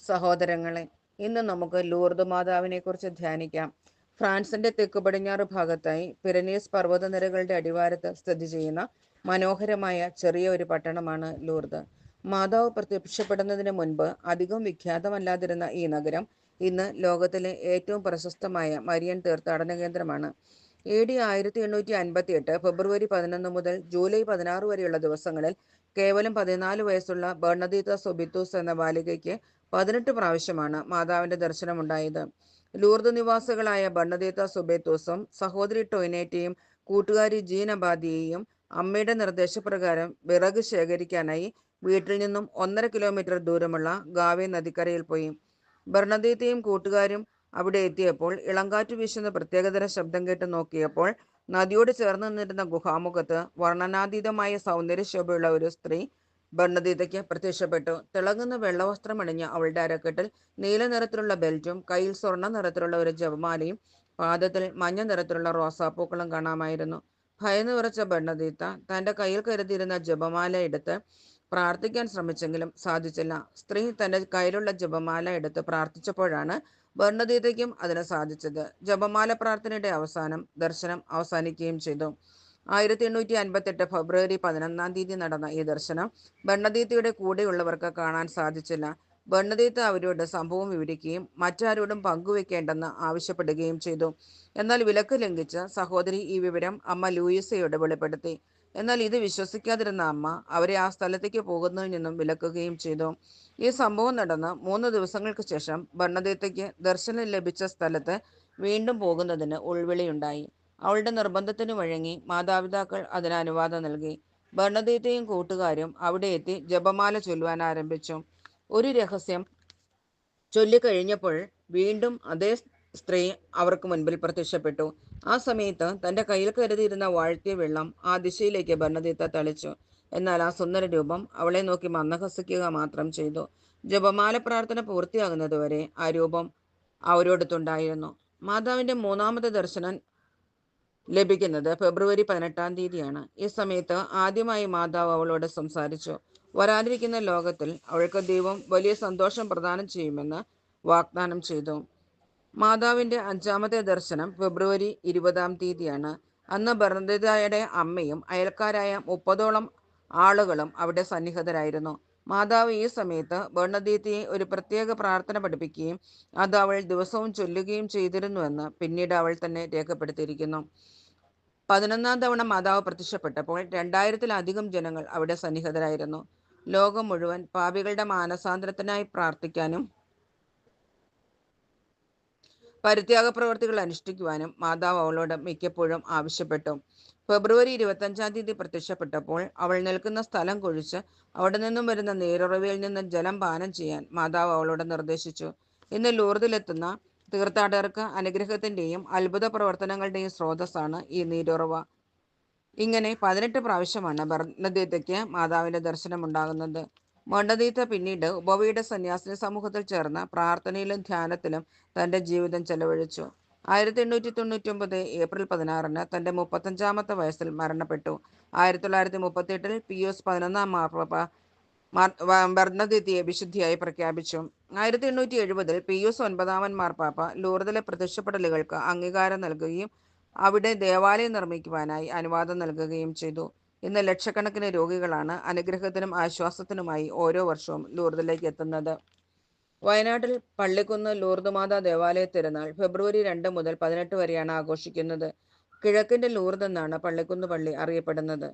സഹോദരങ്ങളെ, ഇന്ന് നമുക്ക് ലൂർദ് മാതാവിനെ കുറിച്ച് ധ്യാനിക്കാം. ഫ്രാൻസിന്റെ തെക്കു പടിഞ്ഞാറ് ഭാഗത്തായി പിരനീസ് പർവ്വതനിരകളുടെ അടിവാരത്ത് സ്ഥിതി ചെയ്യുന്ന മനോഹരമായ ചെറിയ ഒരു പട്ടണമാണ് ലൂർദ്. മാതാവ് പ്രത്യക്ഷപ്പെടുന്നതിന് മുൻപ് അധികം വിഖ്യാതമല്ലാതിരുന്ന ഈ നഗരം ഇന്ന് ലോകത്തിലെ ഏറ്റവും പ്രശസ്തമായ മരിയൻ തീർത്ഥാടന കേന്ദ്രമാണ്. AD 1858 ഫെബ്രുവരി 11 മുതൽ ജൂലൈ 16 വരെയുള്ള ദിവസങ്ങളിൽ കേവലം 14 വയസ്സുള്ള ബെർണദീത്ത സൊബിത്തൂസ് എന്ന ബാലികയ്ക്ക് 18 പ്രാവശ്യമാണ് മാതാവിന്റെ ദർശനമുണ്ടായത്. ലൂർദ് നിവാസികളായ ബെർണദീത്ത സുബേത്തൂസും സഹോദരി ടൊയ്നേറ്റയും കൂട്ടുകാരി ജീൻ അബാദിയെയും അമ്മയുടെ നിർദ്ദേശപ്രകാരം വിറക് ശേഖരിക്കാനായി വീട്ടിൽ നിന്നും 1.5 കിലോമീറ്റർ ദൂരമുള്ള ഗാവെ നദിക്കരയിൽ പോയി. ബെർണദീത്തയും കൂട്ടുകാരും അവിടെ എത്തിയപ്പോൾ ഇളങ്കാറ്റ് വീശുന്ന പ്രത്യേകതര ശബ്ദം കേട്ട് നോക്കിയപ്പോൾ നദിയോട് ചേർന്ന് നിന്നിരുന്ന ഗുഹാമുഖത്ത് വർണ്ണനാതീതമായ സൗന്ദര്യശോഭയുള്ള ഒരു സ്ത്രീ ബെർണദീത്തയ്ക്ക് പ്രത്യക്ഷപ്പെട്ടു. തിളങ്ങുന്ന വെള്ളവസ്ത്രമണിഞ്ഞ അവളുടെ അരക്കെട്ടിൽ നീല നിറത്തിലുള്ള ബെൽറ്റും കയ്യിൽ സ്വർണ്ണ നിറത്തിലുള്ള ഒരു ജപമാലയും പാദത്തിൽ മഞ്ഞ നിറത്തിലുള്ള റോസാപ്പൂക്കളും കാണാമായിരുന്നു. ഭയന്നു വിറച്ച ബെർണദീത്ത തന്റെ കയ്യിൽ കരുതിയിരുന്ന ജപമാല എടുത്ത് പ്രാർത്ഥിക്കാൻ ശ്രമിച്ചെങ്കിലും സാധിച്ചില്ല. സ്ത്രീ തന്റെ കയ്യിലുള്ള ജപമാല എടുത്ത് പ്രാർത്ഥിച്ചപ്പോഴാണ് ബെർണദീത്തയ്ക്കും അതിന് സാധിച്ചത്. ജപമാല പ്രാർത്ഥനയുടെ അവസാനം ദർശനം അവസാനിക്കുകയും ചെയ്തു. 1858 ഫെബ്രുവരി 11 നടന്ന ഈ ദർശനം ബെർണദീത്തയുടെ കൂടെയുള്ളവർക്ക് കാണാൻ സാധിച്ചില്ല. ബെർണദീത്ത അവരോട് സംഭവം വിവരിക്കുകയും മറ്റാരോടും പങ്കുവെക്കേണ്ടെന്ന് ആവശ്യപ്പെടുകയും ചെയ്തു. എന്നാൽ വിലക്ക് ലംഘിച്ച് സഹോദരി ഈ വിവരം അമ്മ ലൂയിസയോട് വെളിപ്പെടുത്തി. എന്നാൽ ഇത് വിശ്വസിക്കാതിരുന്ന അമ്മ അവരെ ആ സ്ഥലത്തേക്ക് പോകുന്നതിൽ നിന്നും വിലക്കുകയും ചെയ്തു. ഈ സംഭവം നടന്ന് 3 ദിവസങ്ങൾക്ക് ശേഷം ബെർണദീത്തയ്ക്ക് ദർശനം ലഭിച്ച സ്ഥലത്ത് വീണ്ടും പോകുന്നതിന് ഉൾവിളിയുണ്ടായി. അവളുടെ നിർബന്ധത്തിന് വഴങ്ങി മാതാപിതാക്കൾ അതിന് അനുവാദം നൽകി. ബെർണദീത്തയും കൂട്ടുകാരും അവിടെ എത്തി ജപമാല ചൊല്ലുവാൻ ആരംഭിച്ചു. ഒരു രഹസ്യം ചൊല്ലിക്കഴിഞ്ഞപ്പോൾ വീണ്ടും അതേ സ്ത്രീ അവർക്ക് മുൻപിൽ പ്രത്യക്ഷപ്പെട്ടു. ആ സമയത്ത് തന്റെ കയ്യിൽ കരുതിയിരുന്ന വാഴ്ത്തിയ വെള്ളം ആ ദിശയിലേക്ക് ബെർണദീത്ത തളിച്ചു. എന്നാൽ ആ സുന്ദര രൂപം അവളെ നോക്കി മന്ദഹസിക്കുക മാത്രം ചെയ്തു. ജപമാല പ്രാർത്ഥന പൂർത്തിയാകുന്നതുവരെ ആ രൂപം അവരോടൊത്തുണ്ടായിരുന്നു. മാതാവിന്റെ മൂന്നാമത്തെ ദർശനം ലഭിക്കുന്നത് ഫെബ്രുവരി 18 ഈ സമയത്ത് ആദ്യമായി മാതാവ് അവളോട് സംസാരിച്ചു. വരാനിരിക്കുന്ന ലോകത്തിൽ അവൾക്ക് ദൈവം വലിയ സന്തോഷം പ്രദാനം ചെയ്യുമെന്ന് വാഗ്ദാനം ചെയ്തു. മാതാവിന്റെ 5ാമത്തെ ദർശനം ഫെബ്രുവരി 20 അന്ന് ബെർണദീത്തയുടെ അമ്മയും അയൽക്കാരായ 30ഓളം ആളുകളും അവിടെ സന്നിഹിതരായിരുന്നു. മാതാവ് ഈ സമയത്ത് ബെർണദീത്തയെ ഒരു പ്രത്യേക പ്രാർത്ഥന പഠിപ്പിക്കുകയും അത് അവൾ ദിവസവും ചൊല്ലുകയും ചെയ്തിരുന്നുവെന്ന് പിന്നീട് അവൾ തന്നെ രേഖപ്പെടുത്തിയിരിക്കുന്നു. 11ാം തവണ മാതാവ് പ്രത്യക്ഷപ്പെട്ടപ്പോൾ 2000-ത്തിലധികം ജനങ്ങൾ അവിടെ സന്നിഹിതരായിരുന്നു. ലോകം മുഴുവൻ പാപികളുടെ മാനസാന്തരത്തിനായി പ്രാർത്ഥിക്കാനും പരിത്യാഗ പ്രവർത്തികൾ അനുഷ്ഠിക്കുവാനും മാതാവ് അവളോട് മിക്കപ്പോഴും ആവശ്യപ്പെട്ടു. ഫെബ്രുവരി 25 പ്രത്യക്ഷപ്പെട്ടപ്പോൾ അവൾ നിൽക്കുന്ന സ്ഥലം കുഴിച്ച് അവിടെ നിന്നും വരുന്ന നീരുറവയിൽ നിന്ന് ജലം പാനം ചെയ്യാൻ മാതാവ് അവളോട് നിർദ്ദേശിച്ചു. ഇന്ന് ലൂർദിലെത്തുന്ന തീർത്ഥാടകർക്ക് അനുഗ്രഹത്തിന്റെയും അത്ഭുത പ്രവർത്തനങ്ങളുടെയും സ്രോതസ്സാണ് ഈ നീരുറവ. ഇങ്ങനെ 18 പ്രാവശ്യമാണ് ബെർണദീത്തയ്ക്ക് മാതാവിന്റെ ദർശനം ഉണ്ടാകുന്നത്. ബെർണദീത്ത പിന്നീട് ഉപവീട സന്യാസിനി സമൂഹത്തിൽ ചേർന്ന് പ്രാർത്ഥനയിലും ധ്യാനത്തിലും തന്റെ ജീവിതം ചെലവഴിച്ചു. 1899 ഏപ്രിൽ 16 തന്റെ 35ാമത്തെ വയസ്സിൽ മരണപ്പെട്ടു. 1938 പിയൂസ് 11 മാർപ്പാപ്പ ബെർണദീത്തയെ വിശുദ്ധിയായി പ്രഖ്യാപിച്ചു. 1870 പിയൂസ് 9 മാർപ്പാപ്പ ലൂർദിലെ പ്രത്യക്ഷപ്പെടലുകൾക്ക് അംഗീകാരം നൽകുകയും അവിടെ ദേവാലയം നിർമ്മിക്കുവാനായി അനുവാദം നൽകുകയും ചെയ്തു. ഇന്ന് ലക്ഷക്കണക്കിന് രോഗികളാണ് അനുഗ്രഹത്തിനും ആശ്വാസത്തിനുമായി ഓരോ വർഷവും ലൂർദിലേക്ക് എത്തുന്നത്. വയനാട്ടിൽ പള്ളിക്കുന്ന് ലൂർദ് മാതാ ദേവാലയ തിരുനാൾ ഫെബ്രുവരി 2 മുതൽ 18 വരെയാണ് ആഘോഷിക്കുന്നത്. കിഴക്കിന്റെ ലൂർദ് എന്നാണ് പള്ളിക്കുന്ന് പള്ളി അറിയപ്പെടുന്നത്.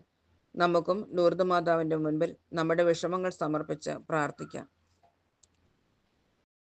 നമുക്കും ലൂർദ് മാതാവിന്റെ മുൻപിൽ നമ്മുടെ വിഷമങ്ങൾ സമർപ്പിച്ച് പ്രാർത്ഥിക്കാം.